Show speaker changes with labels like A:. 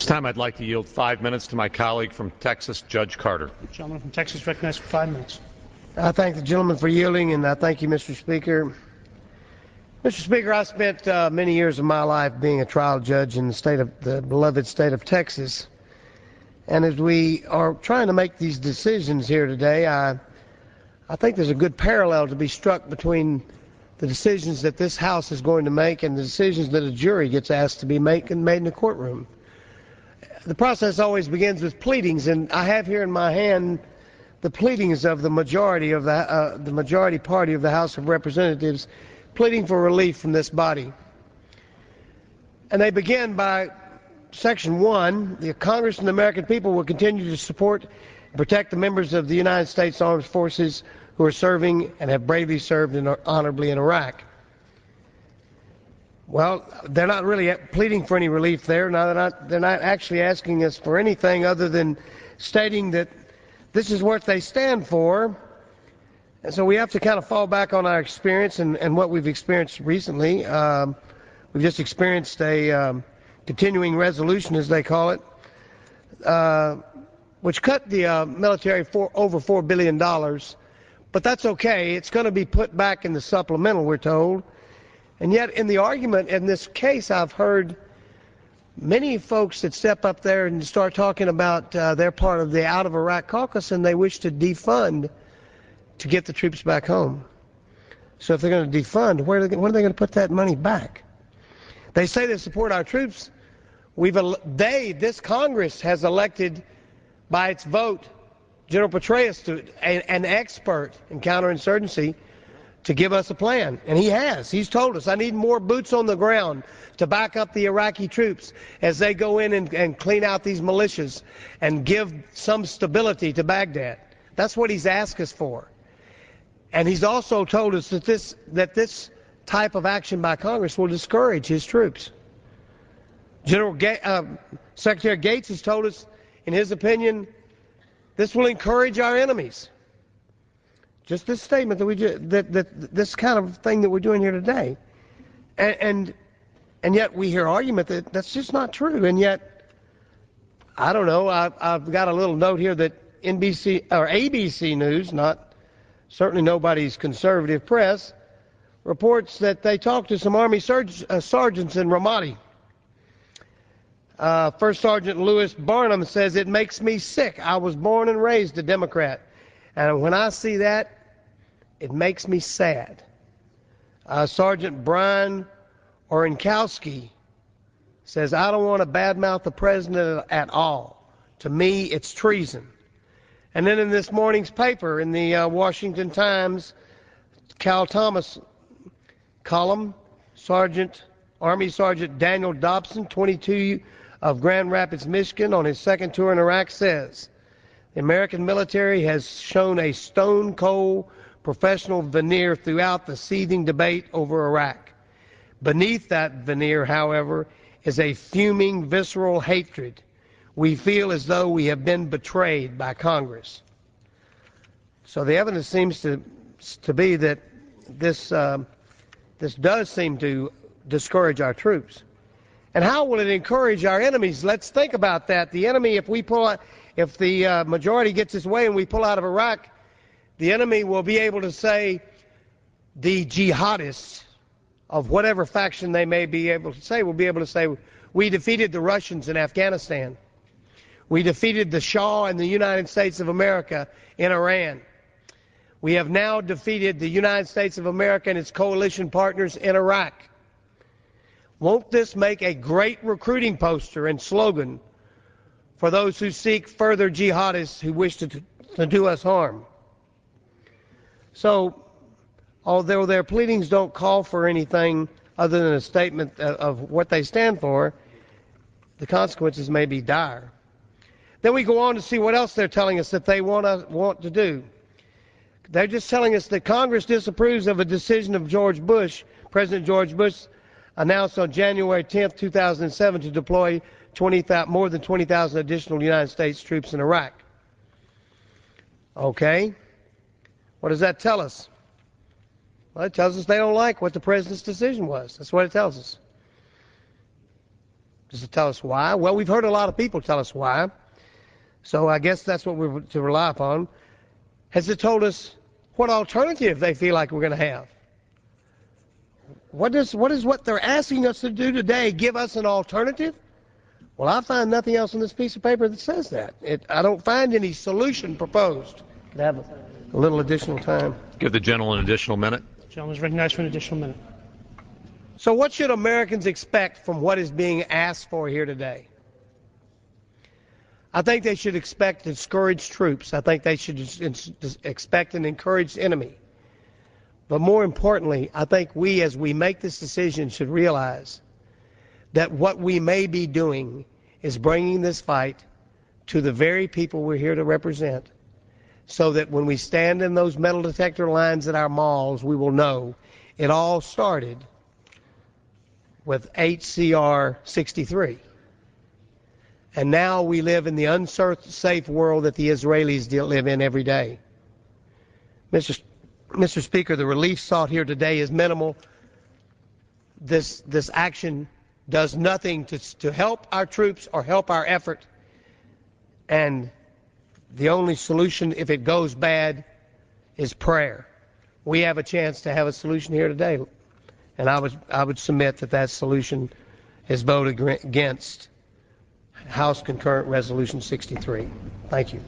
A: This time I'd like to yield 5 minutes to my colleague from Texas, Judge Carter.
B: The gentleman from Texas recognized for 5 minutes.
C: I thank the gentleman for yielding, and I thank you, Mr. Speaker. Mr. Speaker, I spent many years of my life being a trial judge in the beloved state of Texas. And as we are trying to make these decisions here today, I think there's a good parallel to be struck between the decisions that this House is going to make and the decisions that a jury gets asked to be made in the courtroom. The process always begins with pleadings, and I have here in my hand the pleadings of the majority party of the House of Representatives pleading for relief from this body. And they begin by Section 1, the Congress and the American people will continue to support and protect the members of the United States Armed Forces who are serving and have bravely served honorably in Iraq. Well, they're not really pleading for any relief there. Now, they're not actually asking us for anything other than stating that this is what they stand for. And so we have to kind of fall back on our experience and what we've experienced recently. We've just experienced a continuing resolution, as they call it, which cut the military for over $4 billion. But that's okay. It's going to be put back in the supplemental, we're told. And yet, in the argument in this case, I've heard many folks that step up there and start talking about they're part of the Out of Iraq caucus and they wish to defund to get the troops back home. So if they're going to defund, when are they going to put that money back? They say they support our troops. This Congress has elected by its vote General Petraeus, an expert in counterinsurgency, to give us a plan. And he has. He's told us, I need more boots on the ground to back up the Iraqi troops as they go in and clean out these militias and give some stability to Baghdad. That's what he's asked us for. And he's also told us that this type of action by Congress will discourage his troops. Secretary Gates has told us, in his opinion, this will encourage our enemies. Just this statement that this kind of thing that we're doing here today, and yet we hear argument that that's just not true. And yet, I don't know. I've got a little note here that NBC or ABC News, certainly nobody's conservative press, reports that they talked to some Army sergeants in Ramadi. First Sergeant Lewis Barnum says, "It makes me sick. I was born and raised a Democrat, and when I see that, it makes me sad." Sergeant Brian Orenkowski says, "I don't want to badmouth the president at all. To me, it's treason." And then in this morning's paper, in the Washington Times, Cal Thomas column, Army Sergeant Daniel Dobson, 22, of Grand Rapids, Michigan, on his second tour in Iraq, says, "The American military has shown a stone-cold professional veneer throughout the seething debate over Iraq. Beneath that veneer, however, is a fuming, visceral hatred. We feel as though we have been betrayed by Congress." So the evidence seems to be that this does seem to discourage our troops. And how will it encourage our enemies? Let's think about that. The enemy, if the majority gets its way and we pull out of Iraq, the enemy will be able to say, the jihadists of whatever faction they may be able to say, will be able to say, we defeated the Russians in Afghanistan. We defeated the Shah and the United States of America in Iran. We have now defeated the United States of America and its coalition partners in Iraq. Won't this make a great recruiting poster and slogan for those who seek further jihadists who wish to do us harm? So, although their pleadings don't call for anything other than a statement of what they stand for, the consequences may be dire. Then we go on to see what else they're telling us that they want to do. They're just telling us that Congress disapproves of a decision of President George Bush, announced on January 10, 2007, to deploy more than 20,000 additional United States troops in Iraq. Okay. What does that tell us? Well, it tells us they don't like what the president's decision was. That's what it tells us. Does it tell us why? Well, we've heard a lot of people tell us why, so I guess that's what we're to rely upon. Has it told us what alternative they feel like we're going to have? What is what they're asking us to do today give us an alternative? Well, I find nothing else on this piece of paper that says that. I don't find any solution proposed. Could I have a little additional time?
A: Give the gentleman an additional minute.
B: The gentleman is recognized for an additional minute.
C: So what should Americans expect from what is being asked for here today? I think they should expect discouraged troops. I think they should expect an encouraged enemy. But more importantly, I think we, as we make this decision, should realize that what we may be doing is bringing this fight to the very people we're here to represent, so that when we stand in those metal detector lines at our malls, we will know it all started with HCR 63. And now we live in the unsafe world that the Israelis live in every day. Mr. Speaker, the relief sought here today is minimal. This action does nothing to help our troops or help our effort. And the only solution, if it goes bad, is prayer. We have a chance to have a solution here today. And I would submit that solution is voted against House Concurrent Resolution 63. Thank you.